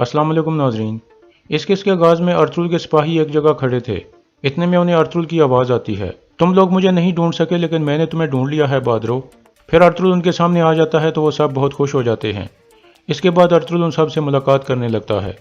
अस्सलाम वालेकुम नाजरीन। इस किस के आगाज में अर्तुल के सिपाही एक जगह खड़े थे। इतने में उन्हें अर्तुल की आवाज़ आती है, तुम लोग मुझे नहीं ढूंढ सके लेकिन मैंने तुम्हें ढूंढ लिया है बहादुरो। फिर अर्तुल उनके सामने आ जाता है तो वो सब बहुत खुश हो जाते हैं। इसके बाद अर्तुल उन सब से मुलाकात करने लगता है।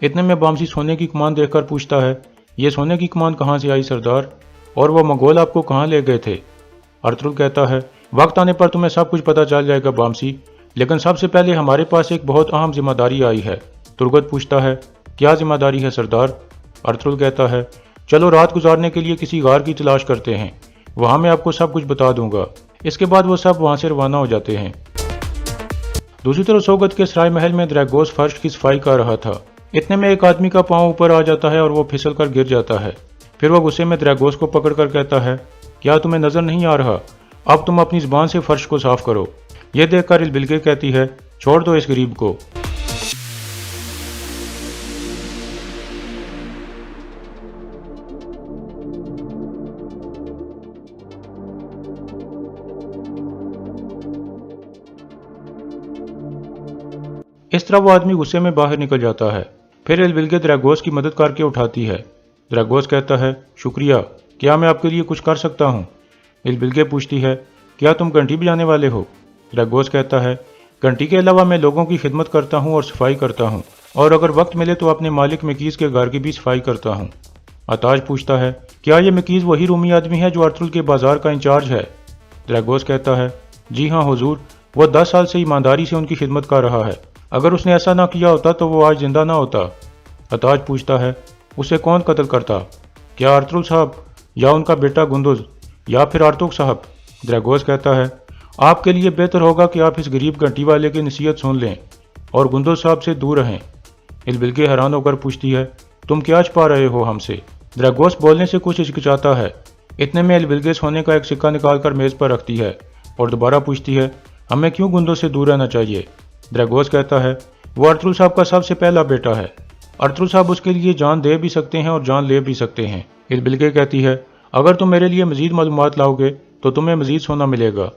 इतने में बामसी सोने की कमान देखकर पूछता है, ये सोने की कमान कहाँ से आई सरदार, और वो मंगोल आपको कहाँ ले गए थे। अर्तुल कहता है, वक्त आने पर तुम्हें सब कुछ पता चल जाएगा बामसी, लेकिन सबसे पहले हमारे पास एक बहुत अहम जिम्मेदारी आई है। तुर्गत पूछता है, क्या जिम्मेदारी है सरदार। अर्तुल कहता है, चलो रात गुजारने के लिए किसी गार की तलाश करते हैं, वहाँ मैं आपको सब कुछ बता दूंगा। इसके बाद वो सब वहाँ से रवाना हो जाते हैं। दूसरी तरफ सोगत के सराय महल में ड्रैगोस फर्श की सफाई कर रहा था। इतने में एक आदमी का पांव ऊपर आ जाता है और वो फिसल कर गिर जाता है। फिर वो गुस्से में ड्रैगोस को पकड़कर कहता है, क्या तुम्हें नजर नहीं आ रहा, अब तुम अपनी जुबान से फर्श को साफ करो। यह देखकर इल्बिल्गे कहती है, छोड़ दो इस गरीब को। इस तरह वो आदमी गुस्से में बाहर निकल जाता है। फिर इल्बिल्गे ड्रैगोस की मदद करके उठाती है। ड्रैगोस कहता है, शुक्रिया, क्या मैं आपके लिए कुछ कर सकता हूँ। इल्बिल्गे पूछती है, क्या तुम घंटी बजाने वाले हो। ड्रैगोस कहता है, घंटी के अलावा मैं लोगों की खिदमत करता हूँ और सफाई करता हूँ, और अगर वक्त मिले तो अपने मालिक मकीज के घर की भी सफाई करता हूँ। अताज पूछता है, क्या ये मकीज वही रूमी आदमी है जो अर्तुल के बाजार का इंचार्ज है। ड्रैगोस कहता है, जी हाँ हुजूर, वो 10 साल से ईमानदारी से उनकी खिदमत कर रहा है, अगर उसने ऐसा ना किया होता तो वो आज जिंदा ना होता। अताज पूछता है, उसे कौन कत्ल करता, क्या अर्तुल साहब, या उनका बेटा गुंदुज, या फिर आर्तुक साहब। ड्रैगोस कहता है, आपके लिए बेहतर होगा कि आप इस गरीब घंटी वाले की नसीहत सुन लें और गुंदुज साहब से दूर रहें। इल्बिल्गे हैरान होकर पूछती है, तुम क्या छुपा रहे हो हमसे। ड्रैगोस बोलने से कुछ हिचकिचाता है। इतने में इल्बिल्गे सोने का एक सिक्का निकालकर मेज पर रखती है और दोबारा पूछती है, हमें क्यों गुंदुज से दूर रहना चाहिए। ड्रैगोस कहता है, वो अर्तुल साहब का सबसे पहला बेटा है, अर्तुल साहब उसके लिए जान दे भी सकते हैं और जान ले भी सकते हैं। इल्बिल्गे कहती है, अगर तुम मेरे लिए मजीद मालूमात लाओगे तो तुम्हें मजीद सोना मिलेगा।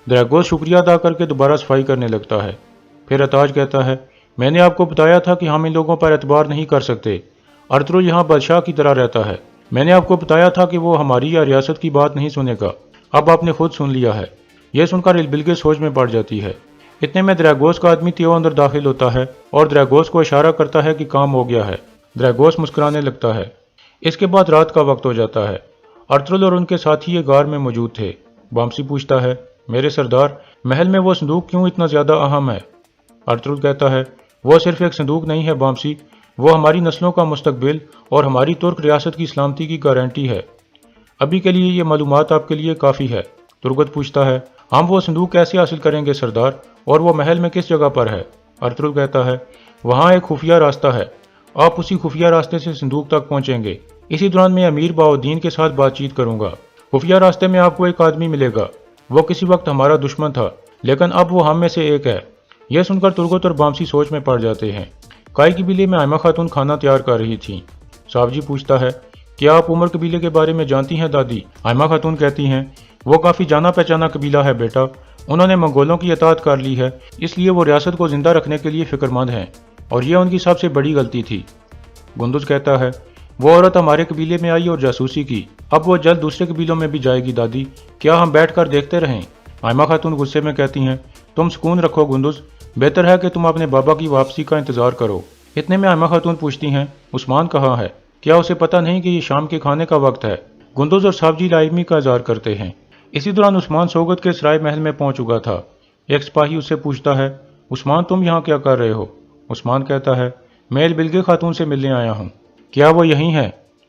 ड्रैगोस शुक्रिया अदा करके दोबारा सफाई करने लगता है। फिर अताज कहता है, मैंने आपको बताया था कि हम इन लोगों पर एतबार नहीं कर सकते, अर्तुल यहाँ बादशाह की तरह रहता है। मैंने आपको बताया था कि वो हमारी या रियासत की बात नहीं सुनेगा, अब आपने खुद सुन लिया है। यह सुनकर इल्बिल्गे सोच में पड़ जाती है। इतने में ड्रैगोस का आदमी थियो अंदर दाखिल होता है और ड्रैगोस को इशारा करता है कि काम हो गया है। ड्रैगोस मुस्कुराने लगता है। इसके बाद रात का वक्त हो जाता है। अर्तुल और उनके साथी ये गार में मौजूद थे। बामसी पूछता है, मेरे सरदार, महल में वो संदूक क्यों इतना ज्यादा अहम है। अर्तुल कहता है, वो सिर्फ एक संदूक नहीं है बामसी, वो हमारी नस्लों का मुस्तकबिल और हमारी तुर्क रियासत की सलामती की गारंटी है। अभी के लिए ये मालूमात आपके लिए काफ़ी है। तुर्गत पूछता है, हम वो संदूक कैसे हासिल करेंगे सरदार, और वो महल में किस जगह पर है। अर्तुल कहता है, वहाँ एक खुफिया रास्ता है, आप उसी खुफिया रास्ते से संदूक तक पहुँचेंगे। इसी दौरान मैं अमीर बाउद्दीन के साथ बातचीत करूंगा। खुफिया रास्ते में आपको एक आदमी मिलेगा, वो किसी वक्त हमारा दुश्मन था लेकिन अब वो हम में से एक है। यह सुनकर तुर्गत और बामसी सोच में पड़ जाते हैं। काई कबीले में आयमा खातून खाना तैयार कर रही थी। सावजी पूछता है, क्या आप उमर कबीले के बारे में जानती हैं दादी। आयमा खातून कहती हैं, वो काफ़ी जाना पहचाना कबीला है बेटा, उन्होंने मंगोलों की इताअत कर ली है, इसलिए वो रियासत को जिंदा रखने के लिए फिक्रमंद हैं और यह उनकी सबसे बड़ी गलती थी। गुंदुज कहता है, वो औरत हमारे कबीले में आई और जासूसी की, अब वो जल्द दूसरे कबीलों में भी जाएगी दादी, क्या हम बैठ कर देखते रहें। आयमा खातून गुस्से में कहती हैं, तुम सुकून रखो गुंदुज, बेहतर है कि तुम अपने बाबा की वापसी का इंतजार करो। इतने में आयमा खातून पूछती हैं, उस्मान कहाँ है, क्या उसे पता नहीं कि ये शाम के खाने का वक्त है। गुंदुज और सावजी लाइमी का इज़हार करते हैं। इसी दौरान उस्मान सोगत के सराय महल में पहुंच चुका था। एक सिपाही उससे पूछता है, उस्मान तुम यहाँ क्या कर रहे हो। उस्मान कहता है, मैं इल्बिल्गे खातून से मिलने आया हूँ, क्या वो यहीं है।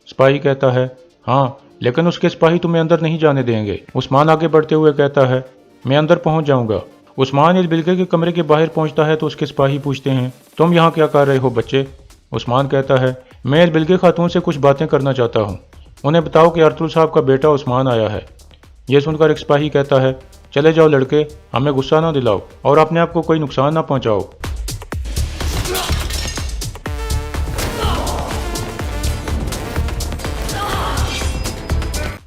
सिपाही कहता है, हाँ, लेकिन उसके सिपाही तुम्हें अंदर नहीं जाने देंगे। उस्मान आगे बढ़ते हुए कहता है, मैं अंदर पहुंच जाऊंगा। उस्मान इल्बिल्गे के कमरे के बाहर पहुंचता है तो उसके सिपाही पूछते हैं, तुम यहाँ क्या कर रहे हो बच्चे। उस्मान कहता है, मैं इल्बिल्गे खातून से कुछ बातें करना चाहता हूँ, उन्हें बताओ कि अर्तुल साहब का बेटा उस्मान आया है। यह सुनकर एक सिपाही कहता है, चले जाओ लड़के, हमें गुस्सा ना दिलाओ और अपने आप को कोई नुकसान ना पहुंचाओ।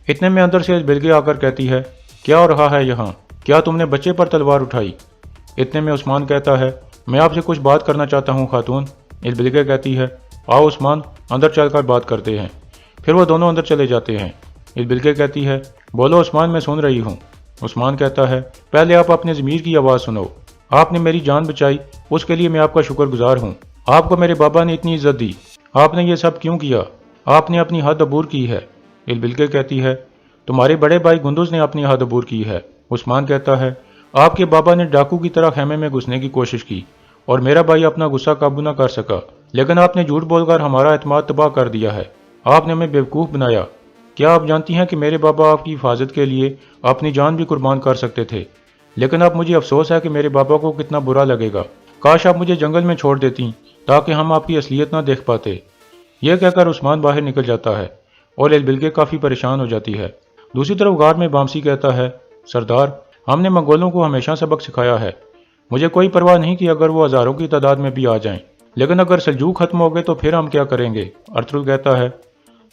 इतने में अंदर से बिल्गे आकर कहती है, क्या हो रहा है यहाँ, क्या तुमने बच्चे पर तलवार उठाई? इतने में उस्मान कहता है, मैं आपसे कुछ बात करना चाहता हूँ खातून। बिल्गे कहती है, आओ उस्मान, अंदर चलकर बात करते हैं। फिर वो दोनों अंदर चले जाते हैं। बिल्गे कहती है, बोलो उस्मान, मैं सुन रही हूँ। उस्मान कहता है, पहले आप अपने ज़मीर की आवाज़ सुनो। आपने मेरी जान बचाई, उसके लिए मैं आपका शुक्रगुजार हूँ। आपको मेरे बाबा ने इतनी इज्जत दी, आपने ये सब क्यों किया? आपने अपनी हद अबूर की है। बिल्गे कहती है, तुम्हारे बड़े भाई गुंदुज ने अपनी हद अबूर की है। उस्मान कहता है, आपके बाबा ने डाकू की तरह खेमे में घुसने की कोशिश की और मेरा भाई अपना गुस्सा काबू न कर सका, लेकिन आपने झूठ बोलकर हमारा एतमाद तबाह कर दिया है। आपने हमें बेवकूफ़ बनाया। क्या आप जानती हैं कि मेरे बाबा आपकी हिफाजत के लिए अपनी जान भी कुर्बान कर सकते थे, लेकिन अब मुझे अफसोस है कि मेरे बाबा को कितना बुरा लगेगा। काश आप मुझे जंगल में छोड़ देती ताकि हम आपकी असलियत ना देख पाते। यह कहकर उस्मान बाहर निकल जाता है और बिल्गे काफ़ी परेशान हो जाती है। दूसरी तरफ गार में बामसी कहता है, सरदार, हमने मंगोलों को हमेशा सबक सिखाया है। मुझे कोई परवाह नहीं कि अगर वो हज़ारों की तादाद में भी आ जाएं, लेकिन अगर सल्जूक खत्म हो गए तो फिर हम क्या करेंगे? अर्तुगरुल कहता है,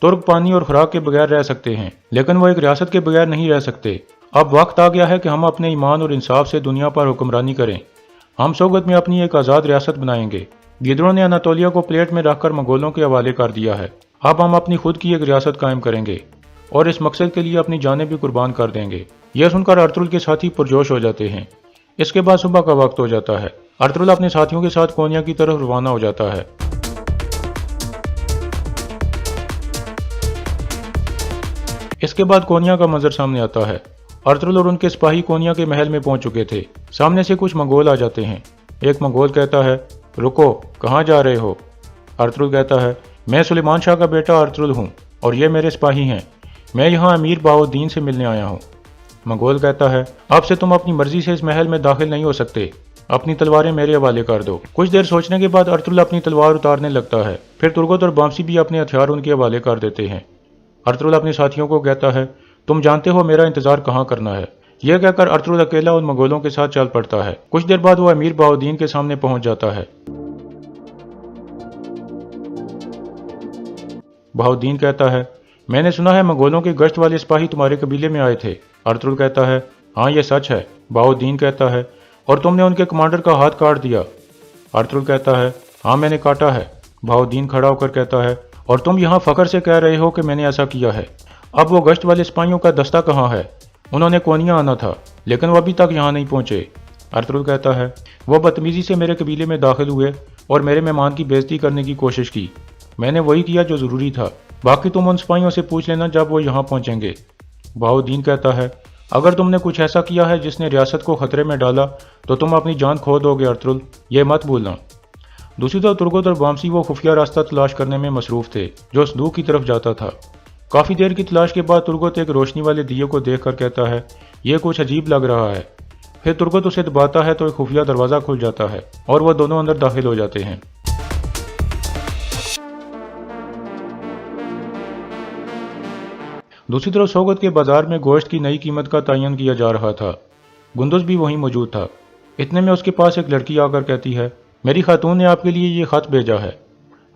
तुर्क पानी और खुराक के बगैर रह सकते हैं, लेकिन वो एक रियासत के बगैर नहीं रह सकते। अब वक्त आ गया है कि हम अपने ईमान और इंसाफ से दुनिया पर हुक्मरानी करें। हम सोगत में अपनी एक आज़ाद रियासत बनाएंगे। गिदरों ने अनातोलिया को प्लेट में रखकर मंगोलों के हवाले कर दिया है। अब हम अपनी खुद की एक रियासत कायम करेंगे और इस मकसद के लिए अपनी जानें भी कुर्बान कर देंगे। यह सुनकर अर्तुगरुल के साथी पुरजोश हो जाते हैं। इसके बाद सुबह का वक्त हो जाता है। अर्तुगरुल अपने साथियों के साथ कोनिया की तरफ रवाना हो जाता है। इसके बाद कोनिया का मंजर सामने आता है। अर्तुगरुल और उनके सिपाही कोनिया के महल में पहुंच चुके थे। सामने से कुछ मंगोल आ जाते हैं। एक मंगोल कहता है, रुको, कहाँ जा रहे हो? अर्तुगरुल कहता है, मैं सुलेमान शाह का बेटा अर्तुगरुल हूँ और ये मेरे सिपाही हैं। मैं यहाँ अमीर बहाउद्दीन से मिलने आया हूँ। मंगोल कहता है, अब से तुम अपनी मर्जी से इस महल में दाखिल नहीं हो सकते। अपनी तलवारें मेरे हवाले कर दो। कुछ देर सोचने के बाद अर्तुगरुल अपनी तलवार उतारने लगता है। फिर तुर्गत और बामसी भी अपने हथियार उनके हवाले कर देते हैं। अर्तुगरुल अपने साथियों को कहता है, तुम जानते हो मेरा इंतजार कहाँ करना है। यह कहकर अर्तुगरुल अकेला उन मंगोलों के साथ चल पड़ता है। कुछ देर बाद वो अमीर बहाउद्दीन के सामने पहुंच जाता है। बहाउद्दीन कहता है, मैंने सुना है मंगोलों के गश्त वाले सिपाही तुम्हारे कबीले में आए थे। अर्तुगरुल कहता है, हाँ ये सच है। बहाउद्दीन कहता है, और तुमने उनके कमांडर का हाथ काट दिया। अर्तुगरुल कहता है, हाँ मैंने काटा है। बहाउद्दीन खड़ा होकर कहता है, और तुम यहाँ फख्र से कह रहे हो कि मैंने ऐसा किया है। अब वो गश्त वाले सिपाहियों का दस्ता कहाँ है? उन्होंने कोनिया आना था, लेकिन वो अभी तक यहाँ नहीं पहुँचे। अर्तुगरुल कहता है, वो बदतमीजी से मेरे कबीले में दाखिल हुए और मेरे मेहमान की बेइज्जती करने की कोशिश की। मैंने वही किया जो ज़रूरी था। बाकी तुम उन सिपाहियों से पूछ लेना जब वो यहाँ पहुँचेंगे। बहाउद्दीन कहता है, अगर तुमने कुछ ऐसा किया है जिसने रियासत को खतरे में डाला तो तुम अपनी जान खो दोगे अर्तुगरुल, ये मत भूलना। दूसरी तरफ तुर्गत और बामसी वो खुफिया रास्ता तलाश करने में मसरूफ थे जो संदूक की तरफ जाता था। काफ़ी देर की तलाश के बाद तुर्गत एक रोशनी वाले दिए को देखकर कहता है, यह कुछ अजीब लग रहा है। फिर तुर्गत उसे दबाता है तो एक खुफिया दरवाज़ा खुल जाता है और वह दोनों अंदर दाखिल हो जाते हैं। दूसरी तरफ सोगत के बाजार में गोश्त की नई कीमत का तयन किया जा रहा था। गुंदुज भी वहीं मौजूद था। इतने में उसके पास एक लड़की आकर कहती है, मेरी खातून ने आपके लिए ये खत भेजा है।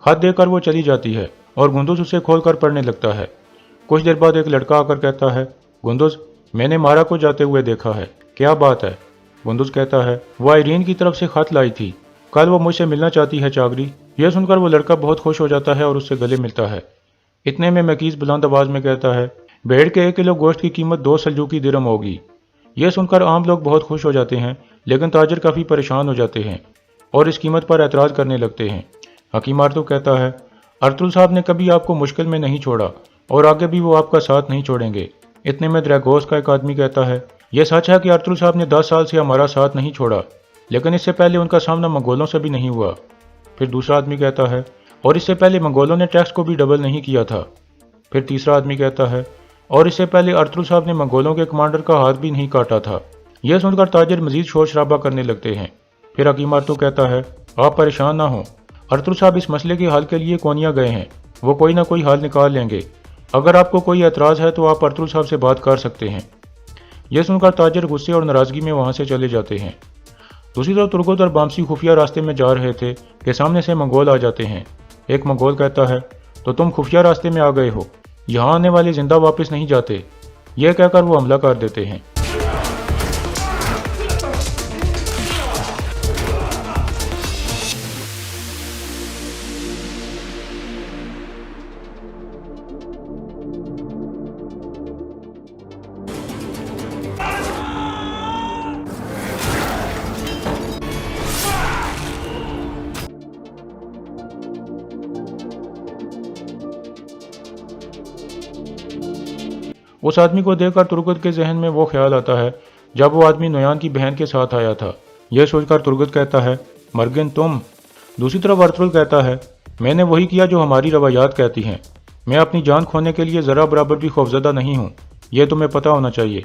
खत देकर वो चली जाती है और गुंदुज उसे खोलकर पढ़ने लगता है। कुछ देर बाद एक लड़का आकर कहता है, गुंदुज, मैंने मारा को जाते हुए देखा है, क्या बात है? गुंदुज कहता है, वो आयरीन की तरफ से खत लाई थी, कल वो मुझसे मिलना चाहती है चागरी। यह सुनकर वो लड़का बहुत खुश हो जाता है और उससे गले मिलता है। इतने में मकीस बुलंद आवाज में कहता है, भेड़ के 1 किलो गोश्त की कीमत 2 सल्जूकी दिरहम होगी। यह सुनकर आम लोग बहुत खुश हो जाते हैं, लेकिन ताजिर काफ़ी परेशान हो जाते हैं और इस कीमत पर एतराज़ करने लगते हैं। हकीम आर्तू कहता है, अर्तुगरुल साहब ने कभी आपको मुश्किल में नहीं छोड़ा और आगे भी वो आपका साथ नहीं छोड़ेंगे। इतने में द्रैगोस का एक आदमी कहता है, यह सच है कि अर्तुगरुल साहब ने 10 साल से हमारा साथ नहीं छोड़ा, लेकिन इससे पहले उनका सामना मंगोलों से भी नहीं हुआ। फिर दूसरा आदमी कहता है, और इससे पहले मंगोलों ने टैक्स को भी डबल नहीं किया था। फिर तीसरा आदमी कहता है, और इससे पहले अर्तुगरुल साहब ने मंगोलों के कमांडर का हाथ भी नहीं काटा था। यह सुनकर ताजिर मजीद शोर शराबा करने लगते हैं। फिर हकीम आर्तू कहता है, आप परेशान ना हो, अर्तुगरुल साहब इस मसले के हल के लिए कोनिया गए हैं, वो कोई ना कोई हल निकाल लेंगे। अगर आपको कोई एतराज़ है तो आप अर्तुगरुल साहब से बात कर सकते हैं। यह सुनकर ताजिर गुस्से और नाराज़गी में वहाँ से चले जाते हैं। दूसरी तरफ तुर्गत और बामसी खुफिया रास्ते में जा रहे थे कि सामने से मंगोल आ जाते हैं। एक मंगोल कहता है, तो तुम खुफिया रास्ते में आ गए हो, یہاں آنے والے زندہ واپس نہیں جاتے۔ یہ کہہ کر وہ حملہ کر دیتے ہیں۔ اس آدمی کو دیکھ کر ترگت کے ذہن میں وہ خیال آتا ہے جب وہ آدمی نویان کی بہن کے ساتھ آیا تھا۔ یہ سوچ کر ترگت کہتا ہے، مرگن تم؟ دوسری طرف ارطغرل کہتا ہے، میں نے وہی کیا جو ہماری روایات کہتی ہیں۔ میں اپنی جان کھونے کے لیے ذرا برابر بھی خوفزدہ نہیں ہوں، یہ تمہیں پتہ ہونا چاہیے۔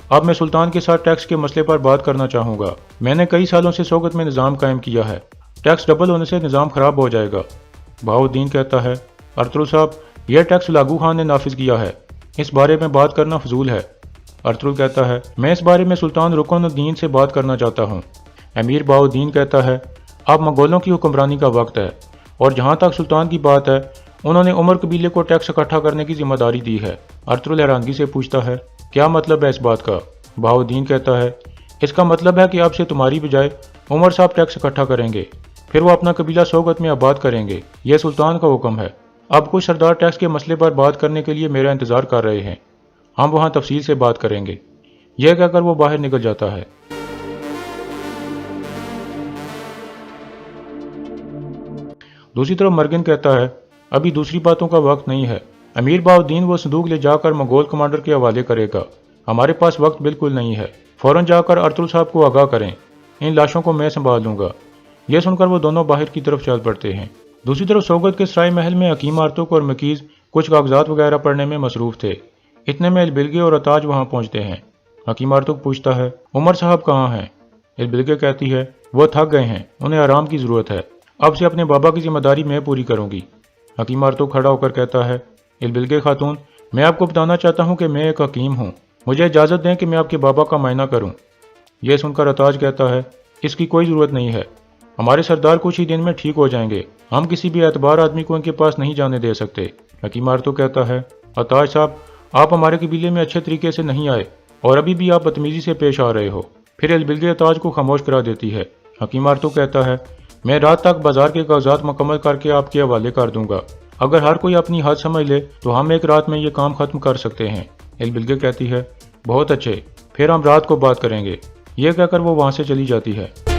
اب میں سلطان کے ساتھ ٹیکس کے مسئلے پر بات کرنا چاہوں گا۔ میں نے کئی سالوں سے سوگت میں نظام قائم کیا ہے، ٹیکس ڈبل ہونے سے نظام خراب ہو جائے گا۔ بہاؤالدین کہتا ہے، ارطغرل صاحب، یہ ٹیکس لاگو خان نے نافذ کیا ہے، اس بارے میں بات کرنا فضول ہے۔ ارطغرل کہتا ہے، میں اس بارے میں سلطان رکن الدین سے بات کرنا چاہتا ہوں۔ امیر بہاؤالدین کہتا ہے، اب مغولوں کی حکمرانی کا وقت ہے، اور جہاں تک سلطان کی بات ہے، انہوں نے عمر قبیلے کو ٹیکس اکٹھا کرنے کی ذمہ داری دی ہے۔ ارطغرل حیرانگی سے پوچھتا ہے، کیا مطلب ہے اس بات کا؟ بہاؤالدین کہتا ہے، اس کا مطلب ہے کہ اب سے تمہاری بجائے عمر صاحب ٹیکس اکٹھا کریں گے، پھر وہ اپنا قبیلہ سوگت میں آباد کریں گے۔ یہ سلطان کا حکم ہے۔ اب کچھ سردار ٹیکس کے مسئلے پر بات کرنے کے لیے میرا انتظار کر رہے ہیں، ہم وہاں تفصیل سے بات کریں گے۔ یہ کہہ کر وہ باہر نکل جاتا ہے۔ دوسری طرف مرگن کہتا ہے، ابھی دوسری باتوں کا وقت نہیں ہے۔ امیر بہاؤالدین وہ صندوق لے جا کر منگول کمانڈر کے حوالے کرے گا، ہمارے پاس وقت بالکل نہیں ہے۔ فوراً جا کر ارطغرل صاحب کو آگاہ کریں، ان لاشوں کو میں سنبھال لوں گا۔ یہ سن کر وہ دونوں باہر کی طرف چل پڑتے ہیں۔ دوسری طرف سوگت کے سرائے محل میں حکیم آرتوک اور مکیز کچھ کاغذات وغیرہ پڑھنے میں مصروف تھے۔ اتنے میں البلگے اور اتاج وہاں پہنچتے ہیں۔ حکیم آرتوک پوچھتا ہے، عمر صاحب کہاں ہیں؟ البلگے کہتی ہے، وہ تھک گئے ہیں، انہیں آرام کی ضرورت ہے، اب سے اپنے بابا کی ذمہ داری میں پوری کروں گی۔ حکیم آرتوک کھڑا ہو کر کہتا ہے، البلگے خاتون، میں آپ کو بتانا چاہتا ہوں کہ میں ایک حکیم ہوں، مجھے اجازت دیں کہ میں آپ کے بابا کا معائنہ کروں۔ یہ سن کر اتاج کہتا ہے، اس کی کوئی ضرورت نہیں ہے، ہمارے سردار کچھ ہی دن میں ٹھیک ہو جائیں گے، ہم کسی بھی اعتبار آدمی کو ان کے پاس نہیں جانے دے سکتے۔ حکیم آرتوک کہتا ہے، اتاج صاحب، آپ ہمارے قبیلے میں اچھے طریقے سے نہیں آئے اور ابھی بھی آپ بدتمیزی سے پیش آ رہے ہو۔ پھر البلگے اتاج کو خاموش کرا دیتی ہے۔ حکیم آرتوک کہتا ہے، میں رات تک بازار کے کاغذات مکمل کر کے آپ کے حوالے کر دوں گا، اگر ہر کوئی اپنی حد سمجھ لے تو ہم ایک رات میں یہ کام ختم کر سکتے ہیں۔ البلگے کہتی ہے، بہت اچھے، پھر ہم رات کو بات کریں گے۔ یہ کہہ کر وہ وہاں سے چلی جاتی ہے۔